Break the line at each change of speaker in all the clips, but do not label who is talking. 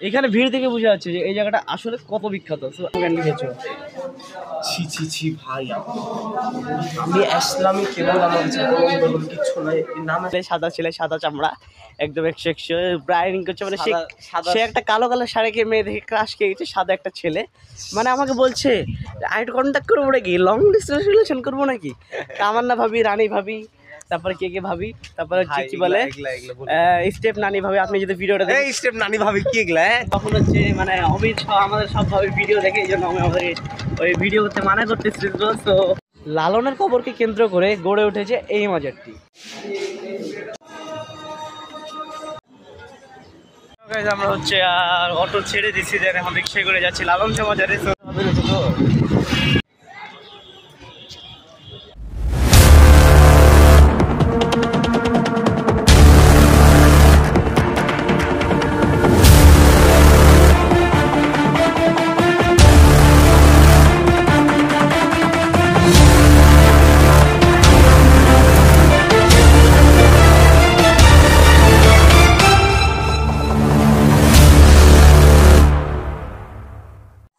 এখানে ভিড় দেখে বোঝা যাচ্ছে যে এই জায়গাটা আসলে কত বিখ্যাত।
ছি ছি ছি ভাই, আমি ইসলামিক কেবল আমার কিছু নাই। নাম
সাদা ছেলে, সাদা চামড়া, একদম 100 ব্রাইডিং করছে, মানে সে একটা কালো কালো শাড়িকে মেয়ে দেখে ক্রাশ খেয়ে গেছে। সাদা একটা ছেলে মানে আমাকে বলছে আই কন্ট্যাক্ট করবো নাকি, লং ডিস্টেন্স রিলেশন করবো নাকি। আমার না ভাবি, রানী ভাবি, তারপরে কে ভাবি, তারপরে কি বলে স্টেপ নানি ভাবি। আপনি যদি ভিডিওটা দেখেন,
স্টেপ নানি ভাবি কি এগুলা,
তখন হচ্ছে মানে অমিত আমাদের সব ভাবির ভিডিও দেখে, এই জন্য আমি আমাদের ওই ভিডিও করতে মানা করতেছি। তো লালনের খবরকে কেন্দ্র করে গড়ে উঠেছে এই মাজারটি। আমরা হচ্ছে আর অটো ছেড়ে দিচ্ছি, দেন এখন রিক্সায় করে যাচ্ছি লালন শাহ মাজারে।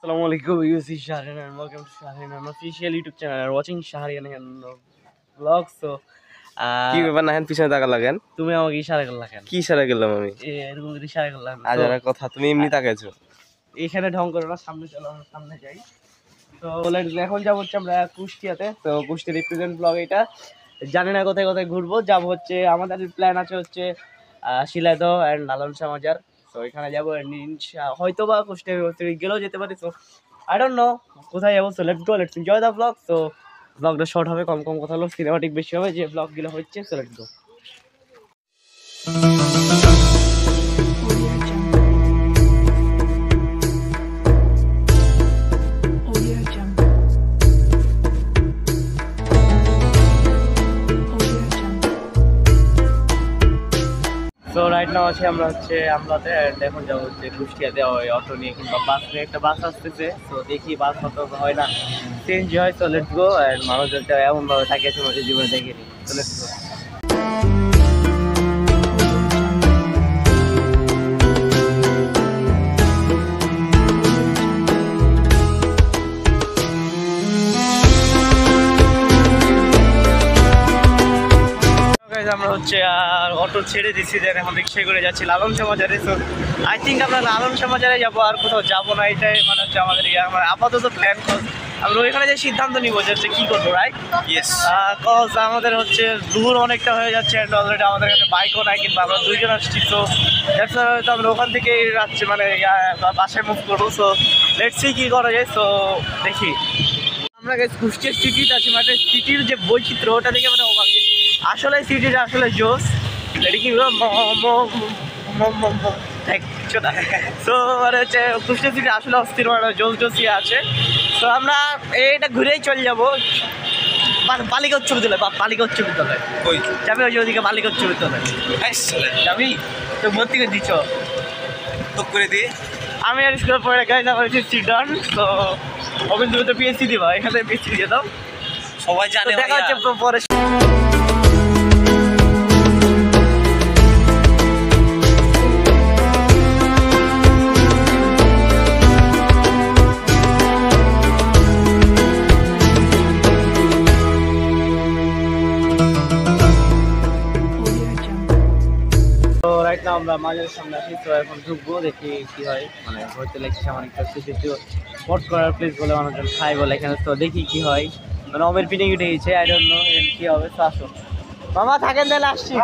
Assalamualaikum, this is Shahrian and welcome to Shahrian official YouTube channel and watching Shahrian vlog. So
কি ব্যাপার, নাহেন পিছনে তাকা লাগেন,
তুমি আমাকে ইশারা করলা কেন?
কি ইশারা করলাম আমি?
এরকম ইশারা করলাম
আজ আর কথা, তুমি এমনি তাকাইছো।
এখানে ঢং করো না, সামনে চলো, আমরা সামনে যাই। তো এখন যাবো হচ্ছে আমরা কুষ্টিয়াতে। তো কুষ্টি রিপ্রেজেন্ট ব্লগ এটা, জানি না কোথায় কোথায় ঘুরবো। যাবো হচ্ছে আমাদের প্ল্যান আছে হচ্ছে শিলাইদহ অ্যান্ড লালন শাহ মাজার। তো এখানে যাবো, হয়তো বা কুষ্টিয়া গেলেও যেতে পারি। তো আই ডোন্ট নো কোথায় যাবো। So let's go, let's enjoy the blog. তো ব্লগটা শর্ট হবে, কম কম কথা হলো, সিনেমাটিক বেশি হবে যে ব্লগগুলো হচ্ছে। So let's go. তো রাইট নাও আছে আমরা হচ্ছে আমলাতে, অ্যান্ড এখন যাবো হচ্ছে কুষ্টিয়াতে ওই অটো নিয়ে কিংবা বাস নিয়ে। একটা বাস আসতেছে, তো দেখি বাস হয়তো হয় না চেঞ্জ হয়। তো লেটস গো। অ্যান্ড মানুষজনটা এমনভাবে থাকিয়েছে মধ্যে জীবনে দেখিনি। তো লেটস গো। আমরা হচ্ছে আর অটো ছেড়ে দিচ্ছি, দেন এখন রিক্সায় করে যাচ্ছি লালন শাহ মাজারে। তো আই থিঙ্ক আমরা লালন শাহ মাজারে যাবো, আর কোথাও যাবো না। এটাই মানে হচ্ছে আমাদের আমার আপাতত প্ল্যান। আমরা ওইখানে যে সিদ্ধান্ত নিবো যে হচ্ছে কী করবো, রাইট? কজ আমাদের হচ্ছে দূর অনেকটা হয়ে যাচ্ছে, অ্যান্ড অলরেডি আমাদের কাছে বাইকও নাই, কিংবা আমরা দুইজন আসছি। তো হয়তো আমরা ওখান থেকেই রাখছি মানে বাসায় মুভ করবো। সো লেটস সি কী করা যায়। তো দেখি আমরা কুষ্টিয়ার সিটিতে আছি, মানে সিটির যে বৈচিত্র্য ওটা দেখে মানে অবাক। আসলে সিটিটা আসলে জোস, এটা কি তো মানে হচ্ছে কুষ্টিয়া সিটি আসলে অস্থির, মানে জোস জোসই আছে। তো আমরা এইটা ঘুরেই চলে যাবো বালিকা উচ্চ বিদ্যালয়। বালিকা উচ্চ বিদ্যালয় যাবি, ওই যে ওদিকে বালিকা উচ্চ বিদ্যালয় যাবি। তো ভর্তি করে দিচ্ছ
তো করে দিই
আমি আর স্কুলে পড়ে গাইজ আমার হচ্ছে ডান। তো অবিন্দু তো পিএসসি দিবা, এখানে পিএসসি দিয়ে দাও,
সবাই জানে।
দেখা হচ্ছে পরে। আমরা মাঝের সামনে আছি, তো এখন ঢুকবো, দেখি কি হয়। মানে হয়তো লাগছে আমার একটা স্পট করার প্লেস বলে মানুষজন খাই বলে এখানে। তো দেখি কি হয়, মানে অমের পিঠে উঠে গেছে, আই ডোন্ট নো কি হবে। তো আসো মামা, থাকেন তাহলে, আসছি।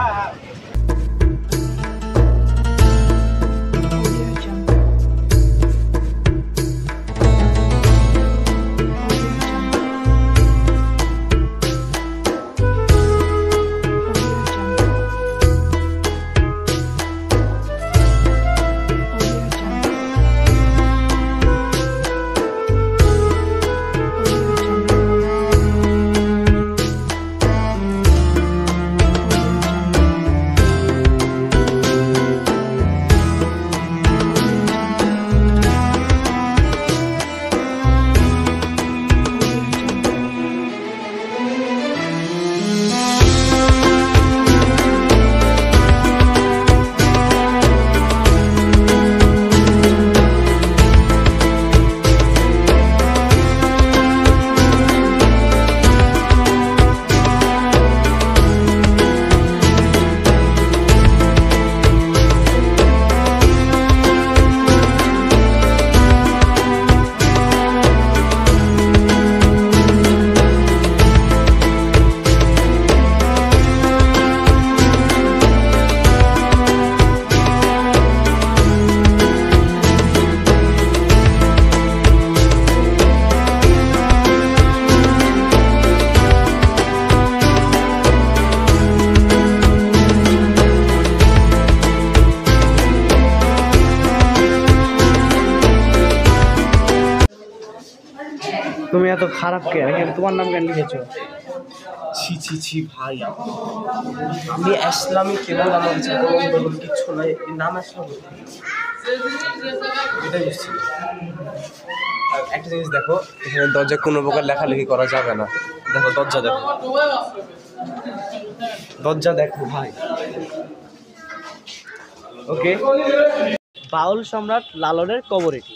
তুমি এত খারাপ কেন? তোমার নাম কেন লিখেছো?
ছি ছি ছি ভাই, আমি ইসলামী কেবল, আমার কাছে কলম টলম কিচ্ছু নাই। এই নাম আসলো এটাই বুঝছি। আর একটা জিনিস দেখো, এখানে দরজায় কোনো প্রকার লেখালেখি করা যাবে না। দেখো দরজা, দেখো দরজা দেখো ভাই।
ওকে, বাউল সম্রাট লালনের কবর এটি।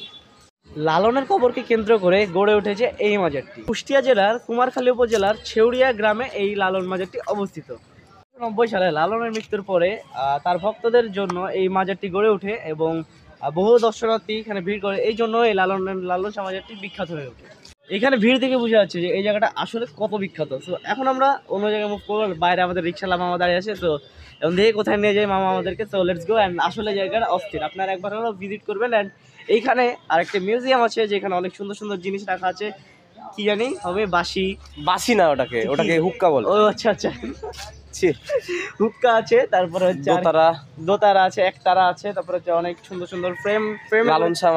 লালনের কবরকে কেন্দ্র করে গড়ে উঠেছে এই মাজারটি। কুষ্টিয়া জেলার কুমারখালী উপজেলার ছেউড়িয়া গ্রামে এই লালন মাজারটি অবস্থিত। 1990 সালে লালনের মৃত্যুর পরে তার ভক্তদের জন্য এই মাজারটি গড়ে ওঠে এবং বহু দর্শনার্থী এখানে ভিড় করে। এই জন্য এই লালন শাহ মাজারটি বিখ্যাত হয়ে ওঠে। এখানে ভিড় থেকে বোঝা যাচ্ছে যে এই জায়গাটা আসলে কত বিখ্যাত। তো এখন আমরা অন্য জায়গায় মুভ করবো। বাইরে আমাদের রিক্সাওয়ালা মামা দাঁড়িয়ে আছে, তো এখন দেখে কোথায় নিয়ে যায় মামা আমাদেরকে। তো লেটস গো। অ্যান্ড আসলে জায়গাটা অস্থির, আপনারা একবার হলো ভিজিট করবেন। অ্যান্ড এইখানে আরেকটা মিউজিয়াম আছে যেখানে অনেক সুন্দর সুন্দর জিনিস রাখা আছে। কি জানি হবে,
বাসি না, ওটাকে হুক্কা বলে।
ও আচ্ছা আচ্ছা, হুক্কা আছে, তারপরে হচ্ছে দোতারা আছে, একতারা আছে, তারপরে হচ্ছে অনেক সুন্দর সুন্দর ফ্রেম
লালন শাহ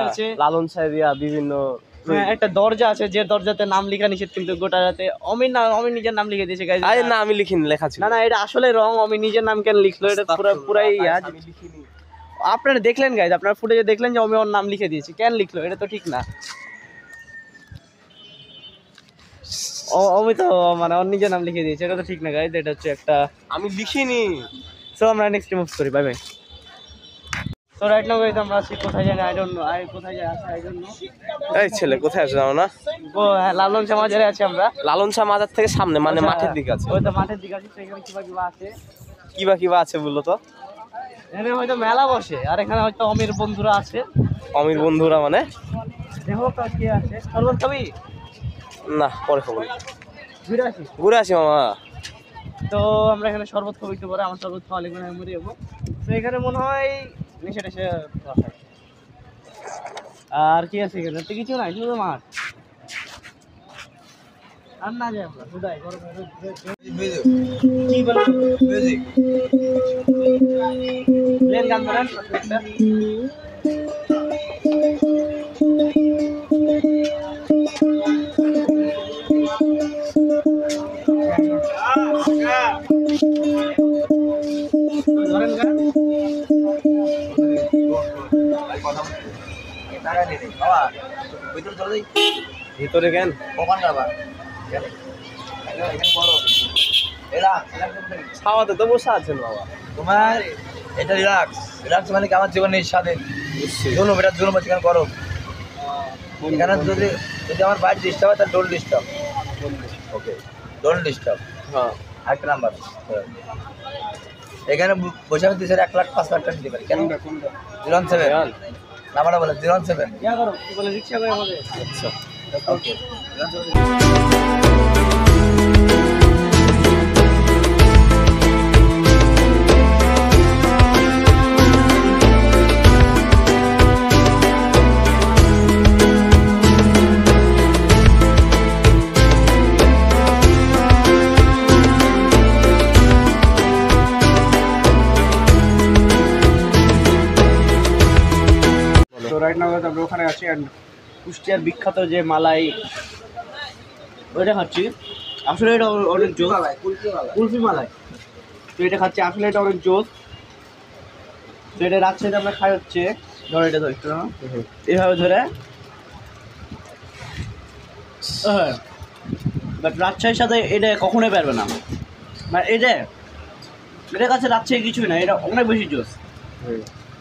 আছে,
লালন শাহ বিভিন্ন।
একটা দরজা আছে যে দরজাতে নাম লেখা নিষেধ, কিন্তু গোটাতে অমির নিজের নাম লিখে দিয়েছে গাইস।
আরে না, আমি লিখিনি, লেখা ছিল।
না এটা আসলে রং। অমির নিজের নাম কেন লিখলো? এটা পুরাই আপনারা দেখলেন গাইস, আপনারা ফুটেজে দেখলেন যে অমি ওর নাম লিখে দিয়েছে। কেন লিখলো? এটা তো ঠিক না। অমি তো মানে ওর নিজের নাম লিখে দিয়েছে, এটা তো ঠিক না গাইস। এটা হচ্ছে একটা,
আমি লিখিনি।
সো আমরা নেক্সট মুভ করি। Bye bye. তো রাইট নাও গাইস আমরা আছি কোথায় জানি, আই ডোন্ট নো। কোথায় যায় আছে আই ডোন্ট নো।
এই ছেলে কোথায় আছে জানো না?
লালন শাহ মাজারে আছি আমরা।
লালন শাহ মাজার থেকে সামনে, মানে মাঠের দিকে আছে।
ওই তো মাঠের দিকে আছে। সেখানে কিবা আছে।
কিবা আছে বললো তো?
এখানে হয়তো মেলা বসে, আর এখানে হয়তো অমির বন্ধুরা আছে।
অমির বন্ধুরা মানে?
দেখো কে আছে। সর্বত কবি
না, পরে খবর। ঘুরে আসি মামা।
তো আমরা এখানে শরবত খাবো একটু পরে। আমার শরবত খাওয়া লাগবে না, মরে যাবো। তো এখানে মনে হয় নেশে টেশে আর কি আছে এখানে? তো কিছু নাই, শুধু মাঠ। আর না যায় আমরা বুঝাই কি বলবো, প্লেন গান ধরেন একটা। ধরেন গান।
ভিতরে কেন? খাওয়াতে তো বসে আছেন বাবা।
তোমার এটা রিল্যাক্স মানে কি আমার জীবনের স্বাধীন জুলুম, এটা জুলুম হচ্ছে, এখানে গরম। এখানে যদি আমার বাইক ডিস্টার্ব হয় তাহলে don't disturb. Okay, don't disturb.
হ্যাঁ,
আরেকটা নাম্বার। এখানে বসে আমি 2 1 লাখ 5 লাখ টাকা দিতে পারি। কেন? 07 নাম্বারটা বলে 07।
ইয়া করো, কি বলে, রিক্সা করে আমাদের।
আচ্ছা
ওকে,
তো রাইট নাও আমরা ওখানে আছি। অ্যান্ড কুষ্টিয়ার বিখ্যাত যে মালাই, ওইটা খাচ্ছি। আসলে এটা অনেক জোস, কুলফি মালাই। তো এটা খাচ্ছি, আসলে এটা অনেক জোস। তো এটা রাজশাহীতে আমরা খাই হচ্ছে, ধরো এটা ধর একটু এইভাবে ধরে। হ্যাঁ, বাট রাজশাহীর সাথে এটা কখনোই পারবে না। মানে এটার কাছে রাজশাহী কিছুই না, এটা অনেক বেশি জোস।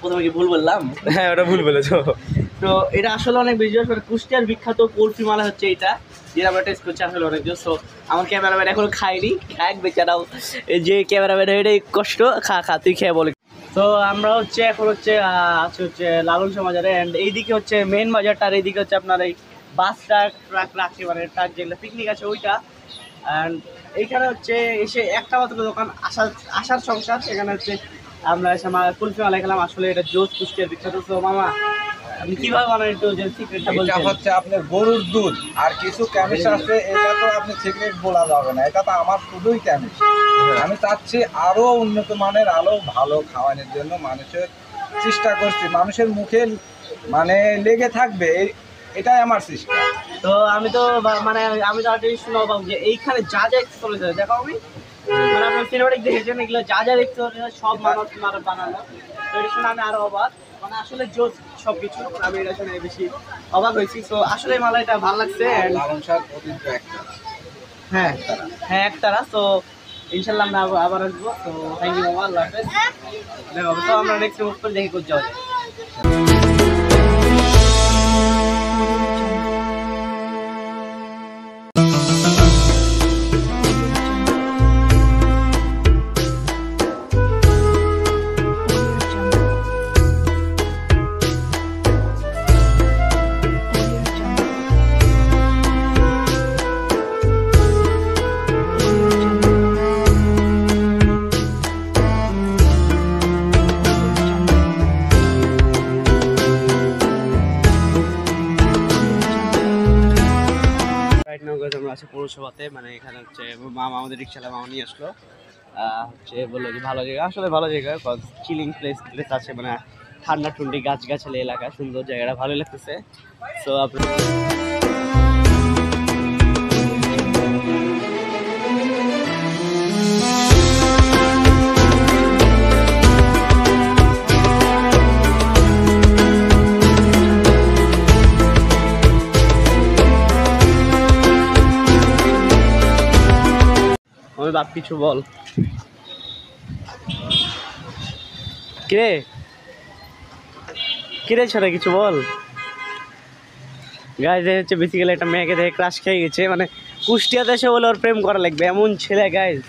প্রথমে কি ভুল বললাম?
হ্যাঁ, ওটা ভুল বলেছো।
তো এটা আসলে অনেক বেশি জোস। কুষ্টিয়ার বিখ্যাত কুলফি মালা হচ্ছে এইটা, যেটা আমরা টেস্ট করছি। আসলে অনেক জোস। তো আমার ক্যামেরাম্যান এখনো খাইনি, খাক বেচারাও। এই যে ক্যামেরাম্যান, এটাই কষ্ট। খা তুই খেয়ে বলে। তো আমরা হচ্ছে এখন হচ্ছে লালন শাহ মাজারে। অ্যান্ড এইদিকে হচ্ছে মেন বাজারটা, আর এইদিকে হচ্ছে আপনার এই বাস ট্রাক রাখছে, মানে ট্রাক যেগুলো পিকনিক আছে ওইটা। অ্যান্ড এইখানে হচ্ছে এসে একটা মাত্র দোকান, আসার সংসার। সেখানে হচ্ছে আমরা এসে কুলফি মালা খেলাম। আসলে এটা জোস, কুষ্টিয়ার বিখ্যাত। তো মামা আপনি কিভাবে বানান একটু যে সিক্রেটটা
এটা
বলছেন?
হচ্ছে আপনার গরুর দুধ আর কিছু কেমিস্ট আছে। এটা তো আপনি সিক্রেট বলা যাবে না, এটা তো আমার শুধুই কেমিস্ট। আমি চাচ্ছি আরো উন্নত মানের, আরো ভালো খাওয়ানোর জন্য মানুষের চেষ্টা করছি। মানুষের মুখে মানে লেগে থাকবে
এটাই আমার সিস্টেম।
তো আমি তো মানে আমি তো একটা শুনে অবাক যে এইখানে যা যা এক্সপ্লোর হয়েছে দেখো আমি মানে আপনার সিনেমাটিক দেখেছেন এগুলো যা যা দেখতে সব মানুষ মানে বানানো। তো এটা শুনে আমি আরো অবাক মানে আসলে জোর সব কিছু আমি এটা শুনে বেশি অবাক হয়েছি। তো আসলে মালাইটা ভালো লাগছে
লালন শাহ অতীত একটা।
হ্যাঁ হ্যাঁ একতারা। তো ইনশাল্লাহ আমরা আবার আসবো। তো থ্যাংক ইউ আল্লাহ হাফেজ। দেখো তো আমরা নেক্সট মুভ করে দেখি কোথাও যাওয়া যায়। রাইট নাও গাইস আমরা আছি পৌরসভাতে মানে এখানে হচ্ছে মামা আমাদের রিক্সালা মামা নিয়ে আসলো হচ্ছে বললো যে ভালো জায়গা আসলে ভালো জায়গা চিলিং প্লেস আছে মানে ঠান্ডা ঠুন্ডি গাছগাছালি এলাকা সুন্দর জায়গাটা ভালো লাগতেছে। সো আপনি আমি বাপ কিছু বল কিরে কিরে ছেড়ে কিছু বল। গাইজ হচ্ছে বেসিক্যালি একটা মেয়েকে দেখে ক্রাশ খেয়ে গেছে মানে কুষ্টিয়া দেশে বলে ওর প্রেম করা লাগবে এমন ছেলে guys.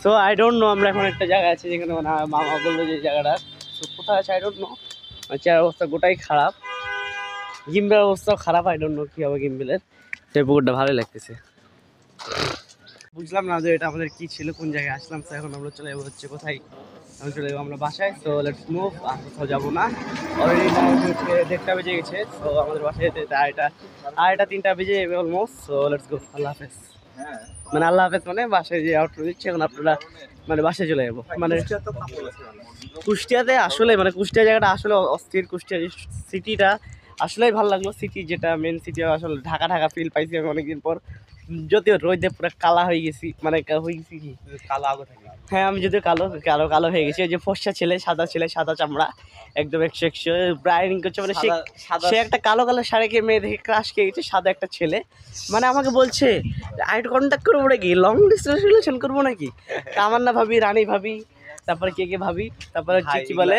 So I don't know আমরা এখন একটা জায়গা আছে যেখানে মানে মামা বললো যে জায়গাটা তো কোথায় আছে আই ডোন্ট নো চেয়ার অবস্থা গোটাই খারাপ গিম্বেলের অবস্থাও খারাপ আই ডোন্ট নো কী হবে গিম্বেলের। সেই পুকুরটা ভালোই লাগতেছে। বুঝলাম না যে এটা আমাদের কি ছিল কোন জায়গায় আসলাম। তো এখন আমরা চলে যাবো হচ্ছে কোথায় আমি চলে যাবো আমরা বাসায়। তো লেটস মুভ আর কোথাও যাবো না অলরেডি 1:30 বেজে গেছে। তো আমাদের বাসায় যেতে আড়াইটা 3টা বেজে যাবে অলমোস্ট। সো লেটস গো আল্লাহ হাফেজ। মানে আল্লাহ হাফেজ মানে বাসায় যে আউটরো দিচ্ছে এখন আপনারা মানে বাসায় চলে যাবো মানে কুষ্টিয়াতে আসলে মানে কুষ্টিয়া জায়গাটা আসলে অস্থির। কুষ্টিয়া সিটিটা আসলেই ভালো লাগলো সিটি যেটা মেন সিটি আসলে ঢাকা ঢাকা ফিল পাইছি আমি অনেকদিন পর যদিও রোদে পুরো কালা হয়ে গেছি মানে হয়ে গেছি কি
কালো আগে থাকে।
হ্যাঁ আমি যদিও কালো কালো কালো হয়ে গেছি ওই যে ফর্সা ছেলে সাদা চামড়া একদম 100 ব্রাইডিং করছে মানে সে একটা কালো কালো শাড়িকে মেয়ে দেখে ক্রাশ খেয়ে গেছে সাদা একটা ছেলে মানে আমাকে বলছে আই কন্ট্যাক্ট করবো নাকি লং ডিস্টেন্স রিলেশন করবো নাকি তামান্না ভাবি রানী ভাবি তারপরে কে ভাবি তারপরে কি বলে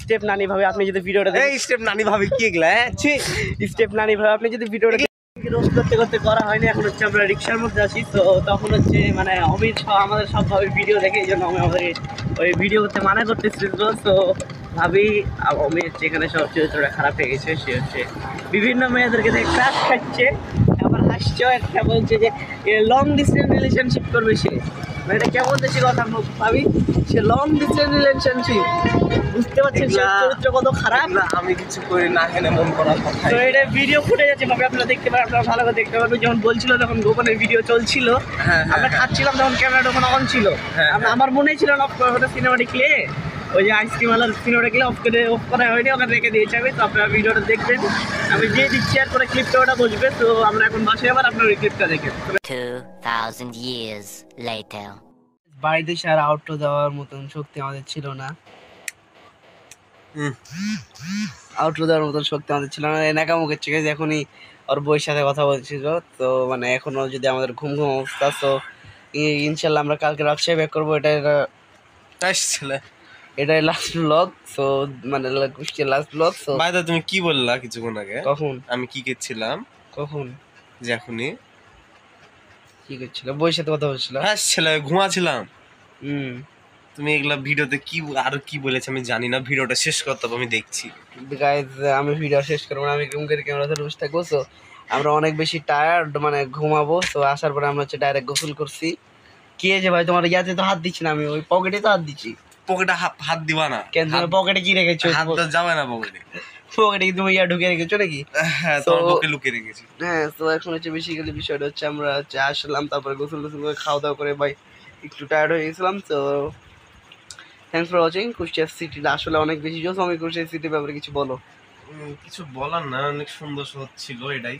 স্টেপ নানি ভাবি আপনি যদি ভিডিওটা
স্টেপ নানি ভাবি কি এগুলা
স্টেপ নানি ভাবি আপনি যদি ভিডিওটা রোজ করতে করতে করা হয়নি এখন হচ্ছে আমরা রিক্সার মধ্যে আছি। তো তখন হচ্ছে মানে অমিত আমাদের সব ভাবে ভিডিও দেখে এই জন্য আমি আমাদের ওই ভিডিও করতে মানা করতেছিল। তো ভাবি অমিত যেখানে সব চরিত্রটা খারাপ হয়ে গেছে সে হচ্ছে বিভিন্ন মেয়েদেরকে দেখে ক্রাশ খাচ্ছে আবার হাসছেও একটা বলছে যে লং ডিস্টেন্স রিলেশনশিপ করবে সে মানে এটা কেমন দেশি কথা ভাবি সে লং ডিস্টেন্স রিলেশনশিপ বুঝতে পারছেন চরিত্র কত খারাপ।
আমি কিছু করি না এখানে মন করার কথা।
তো এটা ভিডিও ফুটে যাচ্ছে ভাবে আপনারা দেখতে পারেন আপনারা ভালো করে দেখতে পারবেন যখন বলছিল তখন গোপনের ভিডিও চলছিল আমরা খাচ্ছিলাম তখন ক্যামেরাটা ওখানে অন ছিল আমার মনেই ছিল না ওটা সিনেমাটিক ক্লে ওই যে আইসক্রিম ওয়ালার সিনেমাটা ক্লে অফ করা হয়নি ওখানে রেখে দিয়েছে আমি। তো আপনারা ভিডিওটা দেখবেন আমি যে দিচ্ছি আর করে ক্লিপটা ওটা বসবে। তো আমরা এখন বাসায় আবার আপনার ওই ক্লিপটা দেখেন
2000 years later
বাড়িতে আর আউটডোর দেওয়ার মতন শক্তি আমাদের ছিল না আউটডোর দেওয়ার মতন শক্তি আমাদের ছিল না এনাকামুখের ঠিক আছে এখনই ওর বইয়ের সাথে কথা বলছিল। তো মানে এখনও যদি আমাদের ঘুম অবস্থা তো ইনশাল্লাহ আমরা কালকে রাজশাহী ব্যাক করবো এটাই লাস্ট ব্লগ। তো মানে কুষ্টিয়ার লাস্ট ব্লগ। তো
ভাইদা তুমি কি বললা কিছুক্ষণ আগে?
কখন
আমি কি করছিলাম?
কখন
যে এখনই
কি করছিল বইয়ের সাথে কথা বলছিল?
হ্যাঁ ছেলে ঘুমাছিলাম।
হুম
তুমি এগুলা ভিডিওতে কি আরো কি বলেছে আমি জানি না ভিডিওটা শেষ করতে হবে আমি দেখছি।
গাইজ আমি ভিডিও শেষ করবো না আমি ঘুমকের ক্যামেরা ধরে বসে থাকবো। তো আমরা অনেক বেশি টায়ার্ড মানে ঘুমাবো। তো আসার পরে আমরা হচ্ছে ডাইরেক্ট গোসল করছি। কে যে ভাই তোমার ইয়াতে তো হাত দিচ্ছি না আমি ওই পকেটে তো হাত দিচ্ছি।
পকেটে হাত দিবা না
কেন তুমি পকেটে কি রেখেছো?
হাত তো যাবে না পকেটে
পকেটে কি তুমি ইয়া ঢুকে রেখেছো নাকি?
হ্যাঁ তোমার পকেটে লুকিয়ে রেখেছি।
হ্যাঁ তো এখন হচ্ছে বেসিক্যালি বিষয়টা হচ্ছে আমরা হচ্ছে আসলাম তারপরে গোসল করে খাওয়া দাওয়া করে ভাই একটু টায়ার্ড হয়ে গেছিলাম। তো থ্যাংকস ফর ওয়াচিং। কুষ্টিয়া সিটিটা আসলে অনেক বেশি জোস। আমি কুষ্টিয়া সিটির ব্যাপারে কিছু বলো।
কিছু বলার না, অনেক সুন্দর শহর ছিল এটাই।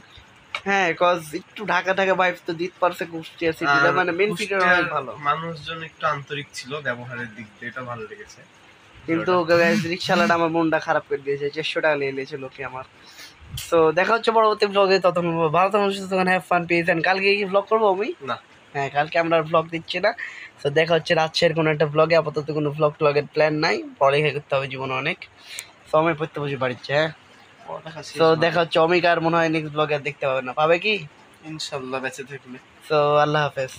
হ্যাঁ, কজ একটু ঢাকা ঢাকা ভাইবস তো দিতে পারছে কুষ্টিয়া সিটিটা,
আর
মানে মেন সিটি অনেক
কুষ্টিয়ার
ভালো।
মানুষজন একটু আন্তরিক ছিল ব্যবহারের দিক দিয়ে, এটা ভালো লেগেছে।
কিন্তু রিক্সাওয়ালাটা আমার মনটা খারাপ করে দিয়েছে, 400 টাকা নিয়ে নিয়েছে লোকে আমার। তো দেখা হচ্ছে পরবর্তী ব্লগে, ততক্ষণ ভালো থাকুন, সুস্থ থাকুন, হ্যাভ ফান, পিস এন্ড। কালকে কি ব্লগ করবো আমি?
না,
হ্যাঁ, কালকে আমরা ব্লগ দিচ্ছি না। তো দেখা হচ্ছে রাজশাহীর কোনো একটা ব্লগে, আপাতত কোনো ব্লগের প্ল্যান নাই, পড়ালেখা করতে হবে জীবনে অনেক, সময় পড়তে বসে বাড়িচ্ছে। হ্যাঁ,
পড়ালেখা শেষ
তো
হবে।
দেখা হচ্ছে অমিকা আর মনে হয় নেক্সট ব্লগে দেখতে পাবে না, পাবে কি?
ইনশাল্লাহ বেঁচে থাকলে।
তো আল্লাহ হাফেজ।